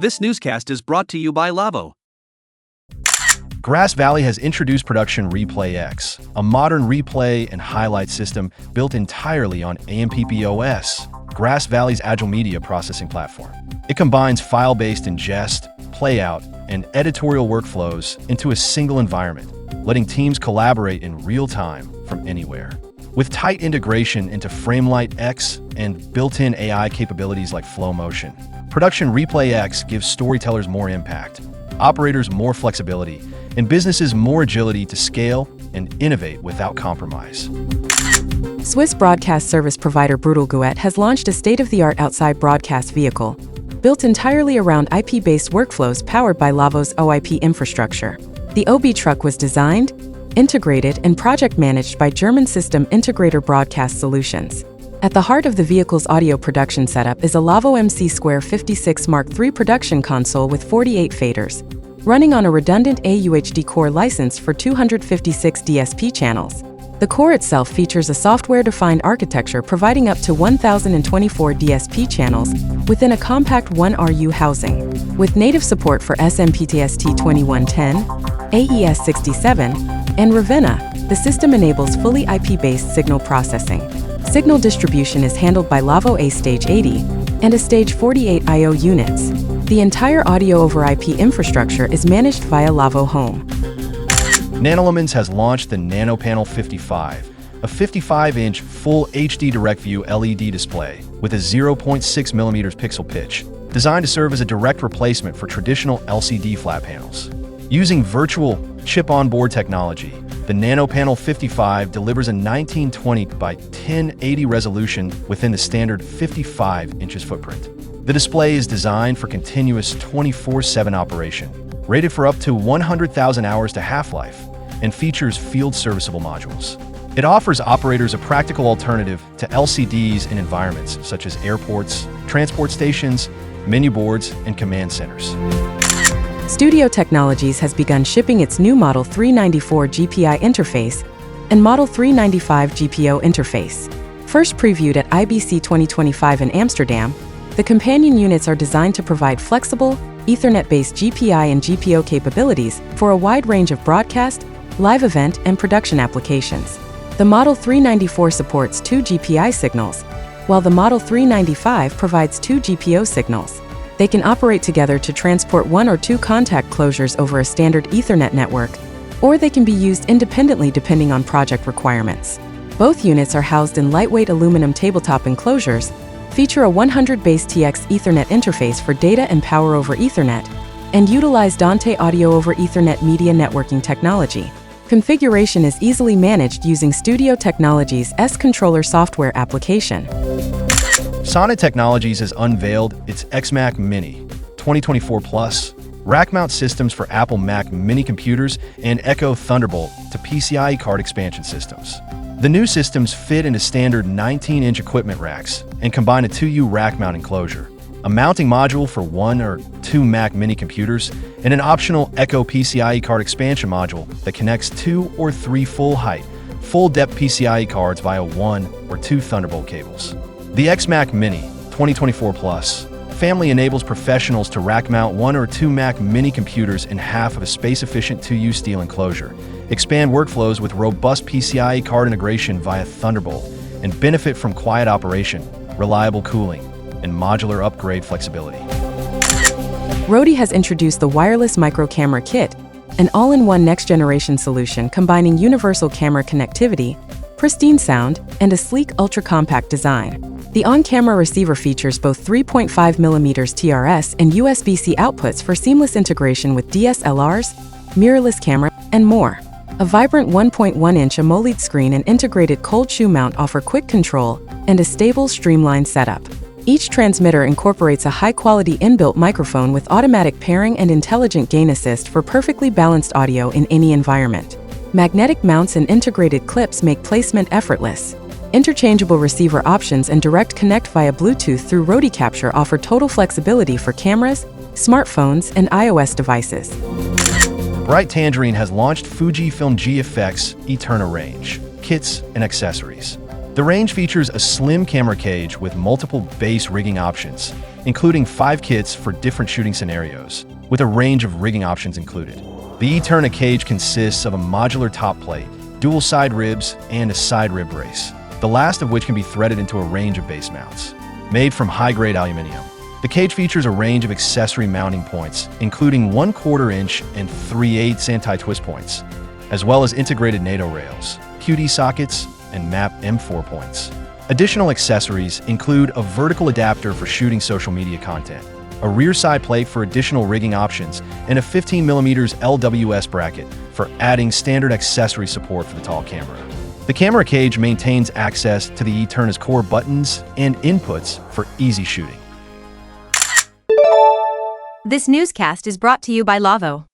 This newscast is brought to you by Lawo. Grass Valley has introduced Production Replay X, a modern replay and highlight system built entirely on AMPP-OS, Grass Valley's agile media processing platform. It combines file-based ingest, playout, and editorial workflows into a single environment, letting teams collaborate in real time from anywhere. With tight integration into Framelight X and built-in AI capabilities like Flow Motion, Production Replay X gives storytellers more impact, operators more flexibility, and businesses more agility to scale and innovate without compromise. Swiss broadcast service provider güet has launched a state-of-the-art outside broadcast vehicle, built entirely around IP-based workflows powered by Lawo's OIP infrastructure. The OB truck was designed, integrated, and project managed by German system integrator Broadcast Solutions. At the heart of the vehicle's audio production setup is a Lawo MC256 Mark III production console with 48 faders, running on a redundant AUHD core licensed for 256 DSP channels. The core itself features a software-defined architecture providing up to 1,024 DSP channels within a compact 1RU housing. With native support for SMPTE-2110, AES67, and Ravenna, the system enables fully IP-based signal processing. Signal distribution is handled by Lawo A Stage 80 and a Stage 48 I/O units. The entire audio over IP infrastructure is managed via Lawo Home. Nanolumens has launched the NanoPanel 55, a 55-inch full HD direct-view LED display with a 0.6mm pixel pitch, designed to serve as a direct replacement for traditional LCD flat panels. Using virtual chip-on-board technology, the NanoPanel 55 delivers a 1920 by 1080 resolution within the standard 55 inches footprint. The display is designed for continuous 24/7 operation, rated for up to 100,000 hours to half-life, and features field-serviceable modules. It offers operators a practical alternative to LCDs in environments such as airports, transport stations, menu boards, and command centers. Studio Technologies has begun shipping its new Model 394 GPI interface and Model 395 GPO interface. First previewed at IBC 2025 in Amsterdam, the companion units are designed to provide flexible, Ethernet-based GPI and GPO capabilities for a wide range of broadcast, live event, and production applications. The Model 394 supports 2 GPI signals, while the Model 395 provides 2 GPO signals. They can operate together to transport 1 or 2 contact closures over a standard Ethernet network, or they can be used independently depending on project requirements. Both units are housed in lightweight aluminum tabletop enclosures, feature a 100 base TX Ethernet interface for data and power over Ethernet, and utilize Dante Audio over Ethernet media networking technology. Configuration is easily managed using Studio Technologies' S-Controller software application. Sonnet Technologies has unveiled its XMac Mini 2024 Plus rack-mount systems for Apple Mac mini computers and Echo Thunderbolt to PCIe card expansion systems. The new systems fit into standard 19-inch equipment racks and combine a 2U rack-mount enclosure, a mounting module for 1 or 2 Mac mini computers, and an optional Echo PCIe card expansion module that connects 2 or 3 full-height, full-depth PCIe cards via 1 or 2 Thunderbolt cables. The XMac Mini 2024 Plus family enables professionals to rack-mount 1 or 2 Mac mini computers in half of a space-efficient 2U steel enclosure, expand workflows with robust PCIe card integration via Thunderbolt, and benefit from quiet operation, reliable cooling, and modular upgrade flexibility. RØDE has introduced the Wireless Micro Camera Kit, an all-in-one next-generation solution combining universal camera connectivity, pristine sound, and a sleek, ultra-compact design. The on-camera receiver features both 3.5mm TRS and USB-C outputs for seamless integration with DSLRs, mirrorless camera, and more. A vibrant 1.1-inch AMOLED screen and integrated cold shoe mount offer quick control and a stable, streamlined setup. Each transmitter incorporates a high-quality inbuilt microphone with automatic pairing and intelligent gain assist for perfectly balanced audio in any environment. Magnetic mounts and integrated clips make placement effortless. Interchangeable receiver options and direct connect via Bluetooth through RØDE Capture offer total flexibility for cameras, smartphones, and iOS devices. Bright Tangerine has launched Fujifilm GFX Eterna range, kits, and accessories. The range features a slim camera cage with multiple base rigging options, including 5 kits for different shooting scenarios, with a range of rigging options included. The Eterna cage consists of a modular top plate, dual side ribs, and a side rib brace, the last of which can be threaded into a range of base mounts. Made from high-grade aluminum, the cage features a range of accessory mounting points, including 1/4 inch and 3/8 anti-twist points, as well as integrated NATO rails, QD sockets, and MAP M4 points. Additional accessories include a vertical adapter for shooting social media content, a rear side plate for additional rigging options, and a 15mm LWS bracket for adding standard accessory support for the tall camera. The camera cage maintains access to the Eterna's core buttons and inputs for easy shooting. This newscast is brought to you by Lawo.